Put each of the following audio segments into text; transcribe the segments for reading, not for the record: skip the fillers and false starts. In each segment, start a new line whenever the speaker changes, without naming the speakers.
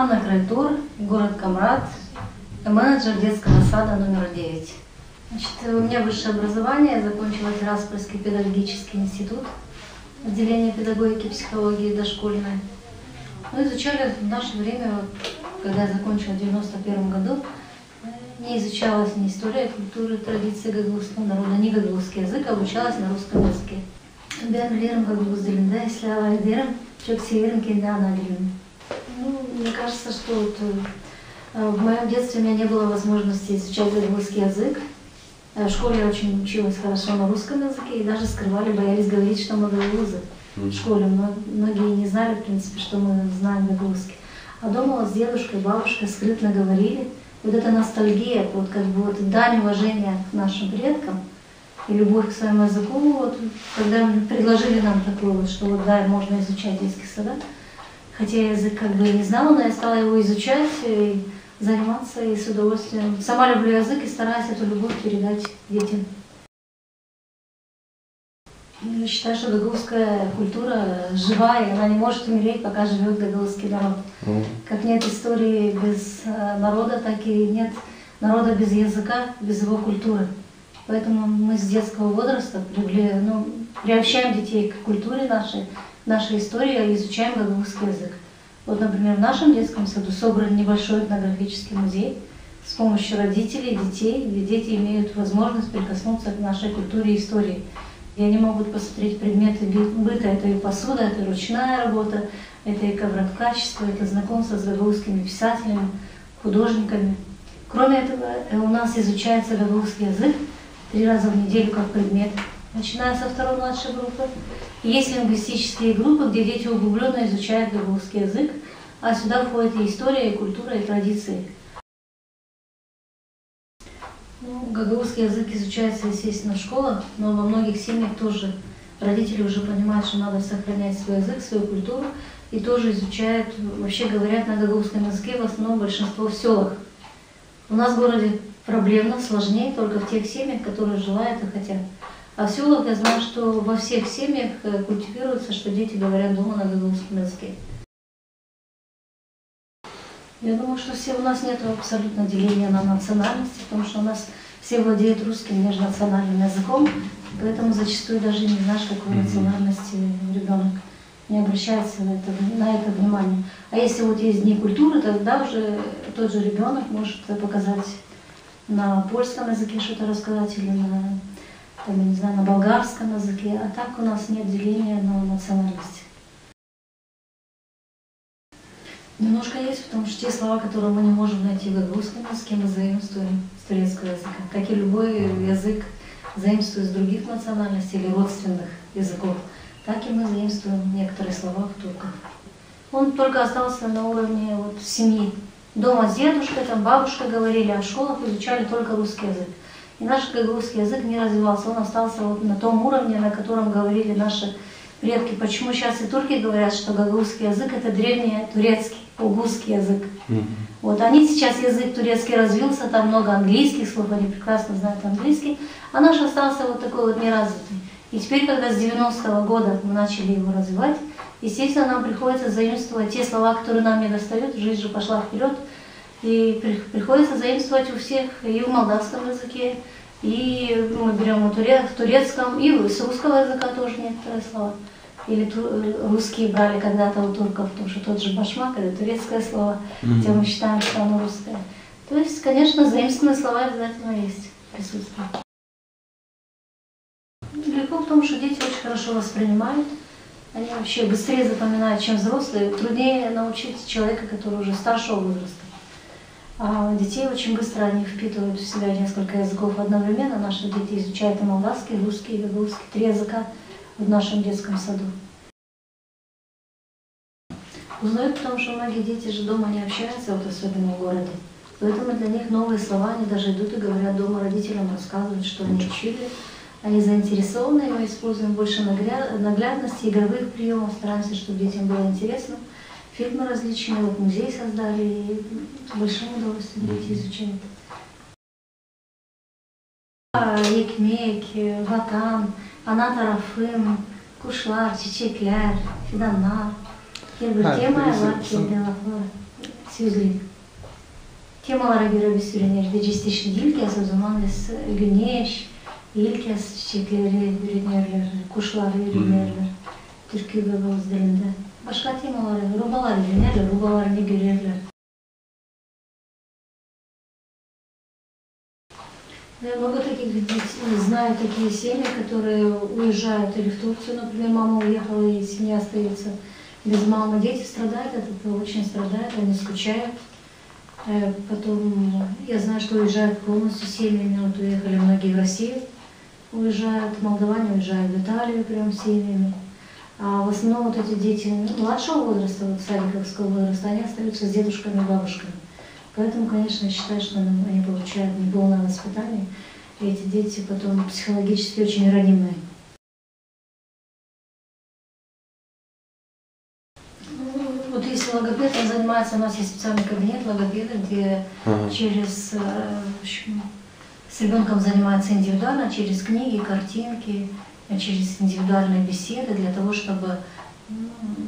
Анна Крайтор, город Камрад, менеджер детского сада номер 9. Значит, у меня высшее образование, я закончила Тираспольский педагогический институт, отделение педагогики и психологии дошкольной. Мы изучали в наше время, когда я закончила в 1991 году, не изучалась ни история культуры, традиции гагаузского народа, ни гагаузский язык, а обучалась на русском языке. Мне кажется, что в моем детстве у меня не было возможности изучать гагаузский язык. В школе я очень училась хорошо на русском языке и даже скрывали, боялись говорить, что мы гагаузы в школе. Многие не знали, в принципе, что мы знаем гагаузский. А дома с дедушкой, бабушкой скрытно говорили. Вот эта ностальгия, вот как бы вот дань уважения к нашим предкам и любовь к своему языку, вот, когда предложили нам такое вот, что вот да, можно изучать детский сад, хотя я язык как бы и не знала, но я стала его изучать и заниматься и с удовольствием. Сама люблю язык и стараюсь эту любовь передать детям. Я считаю, что гагаузская культура живая, она не может умереть, пока живет гагаузский народ. Как нет истории без народа, так и нет народа без языка, без его культуры. Поэтому мы с детского возраста приобщаем детей к культуре нашей истории и изучаем гагаузский язык. Вот, например, в нашем детском саду собран небольшой этнографический музей с помощью родителей, детей, где дети имеют возможность прикоснуться к нашей культуре и истории. И они могут посмотреть предметы быта, это и посуда, это и ручная работа, это и ковроткачество, это знакомство с гагаузскими писателями, художниками. Кроме этого, у нас изучается гагаузский язык 3 раза в неделю как предмет, начиная со 2-й младшей группы. И есть лингвистические группы, где дети углубленно изучают гагаузский язык, а сюда входит и история, и культура, и традиции. Гагаузский язык изучается, естественно, в школах, но во многих семьях тоже родители уже понимают, что надо сохранять свой язык, свою культуру, и тоже изучают, вообще говорят на гагаузском языке, в основном большинство в селах. У нас в городе проблемно, сложнее только в тех семьях, которые желают и хотят. А в селах я знаю, что во всех семьях культивируется, что дети говорят дома на гагаузском языке. Я думаю, что у нас нет абсолютно деления на национальности, потому что у нас все владеют русским межнациональным языком, поэтому зачастую даже не знаешь, какой национальности ребенок, не обращается на это внимание. А если вот есть дни культуры, тогда уже тот же ребенок может показать на польском языке что-то рассказать или я не знаю, на болгарском языке, а так у нас нет деления на национальности. Немножко есть, потому что те слова, которые мы не можем найти в гагаузском языке, мы заимствуем с турецкого языка. Как и любой язык заимствует с других национальностей или родственных языков, так и мы заимствуем некоторые слова в турках. Он только остался на уровне семьи. Дома с дедушкой, бабушкой говорили, а в школах изучали только русский язык. И наш гагаузский язык не развивался, он остался на том уровне, на котором говорили наши предки. Почему сейчас и турки говорят, что гагаузский язык это древний турецкий, угузский язык. Вот они сейчас язык турецкий развился, там много английских слов, они прекрасно знают английский, а наш остался такой неразвитый. И теперь, когда с 90-го года мы начали его развивать, естественно, нам приходится заимствовать те слова, которые нам не достают, жизнь же пошла вперед, и приходится заимствовать у всех, и в молдавском языке, и мы берем в турецком, и с русского языка тоже некоторые слова. Или русские брали когда-то у турков, потому что тот же башмак, это турецкое слово, хотя мы считаем, что оно русское. То есть, конечно, заимствованные слова обязательно есть, присутствуют. Легко в том, что дети очень хорошо воспринимают, они вообще быстрее запоминают, чем взрослые. Труднее научить человека, который уже старшего возраста. А детей очень быстро они впитывают в себя несколько языков одновременно. Наши дети изучают и молдавский, русский, и гагаузский, 3 языка в нашем детском саду. Узнают, потому что многие дети же дома не общаются, особенно в городе. Поэтому для них новые слова, они даже идут и говорят дома родителям, рассказывают, что они учили. Они заинтересованы, мы используем больше наглядности, игровых приемов, стараемся, чтобы детям было интересно. Фильмы различные, музей создали, и с большим удовольствием дети изучают. Ekmek, vatan, ana tarafım, kuşlar, çiçekler, fidanlar, gel bir temaya var, свезли. Темалара bir sürünür. Частично dilkes o zaman biz güneş, ilkes çiçekleri ürünürler, kuşlar ürünürler. Türkiye ve Boğaz dilinde. Başka temalar, rubalar ürünürler, rubalarını görürler. Я много таких знаю, такие семьи, которые уезжают или в Турцию, например, мама уехала и семья остается без мамы. Дети страдают, это очень страдают, они скучают. Потом я знаю, что уезжают полностью семьями, вот уехали многие в Россию, уезжают, молдаване уезжают в Италию прям семьями. А в основном вот эти дети младшего возраста, вот садиковского возраста, они остаются с дедушками и бабушками. Поэтому, конечно, я считаю, что они получают неполное воспитание, и эти дети потом психологически очень ранимые. Вот если логопед, он занимается, у нас есть специальный кабинет логопеда, где через, с ребенком занимается индивидуально, через книги, картинки, через индивидуальные беседы, для того, чтобы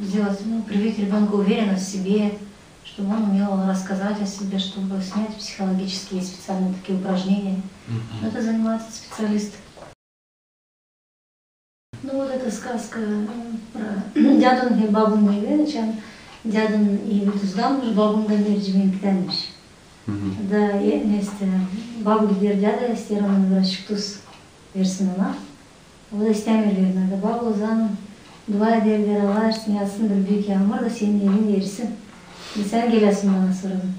сделать, привить ребенку уверенность в себе, чтобы он умел рассказать о себе, чтобы снять психологические специальные такие упражнения. Это занимаются специалисты. Ну вот эта сказка про дядун и бабун Невеличан, дядун и Витуздан, бабун Гамирджимин Ктенмиш. Да, есть бабу Гвер дяда, стиран врачктус версинана. Вот и стямерлерна, да бабу зан, два дервералар, снясын бір бүйк ямыр, да сен елін ерсін. Sen gelesin bana sorun,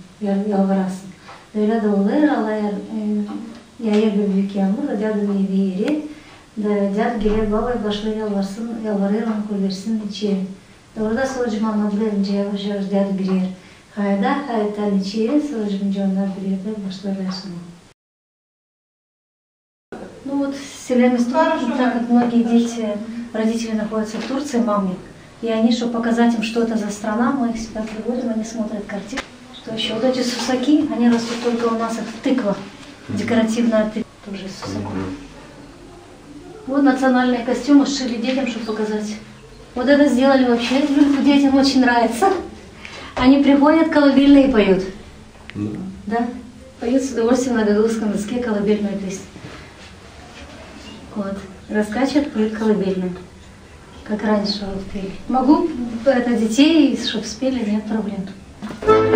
yalvarasın. Öyle de olur, Allah yaya bir büyük yağmur, da dядın evi yeri, da dяд gelir babaya başlıyor yalvarsın, yalvarır onu koyversin içeri. Da orada sorucuma anladılarınca yavaş yavaş dяд girer. Hayda içeri, sorucumca onlar girer de başlarlar sonra. Ну вот селями так как многие дети, родители находятся в Турции, мамы. И они, чтобы показать им, что это за страна, мы их сюда приводим, они смотрят картинку. Что еще? Вот эти сусаки, они растут только у нас, это тыква, декоративная тыква, тоже из сусаков. Вот национальные костюмы сшили детям, чтобы показать. Вот это сделали вообще, детям очень нравится. Они приходят, колыбельные поют. Да? Поют с удовольствием на гагаузском языке колыбельную песню. Вот. Раскачивают, поют колыбельную. Как раньше вот пели. Могу это детей, чтобы спели, нет проблем. Качайте,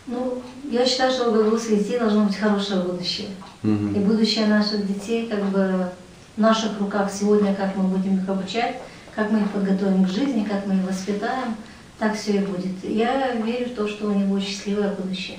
Ну, я считаю, что у гагаузских детей должно быть хорошее будущее. И будущее наших детей как бы в наших руках сегодня, как мы будем их обучать, как мы их подготовим к жизни, как мы их воспитаем, так все и будет. Я верю в то, что у него счастливое будущее.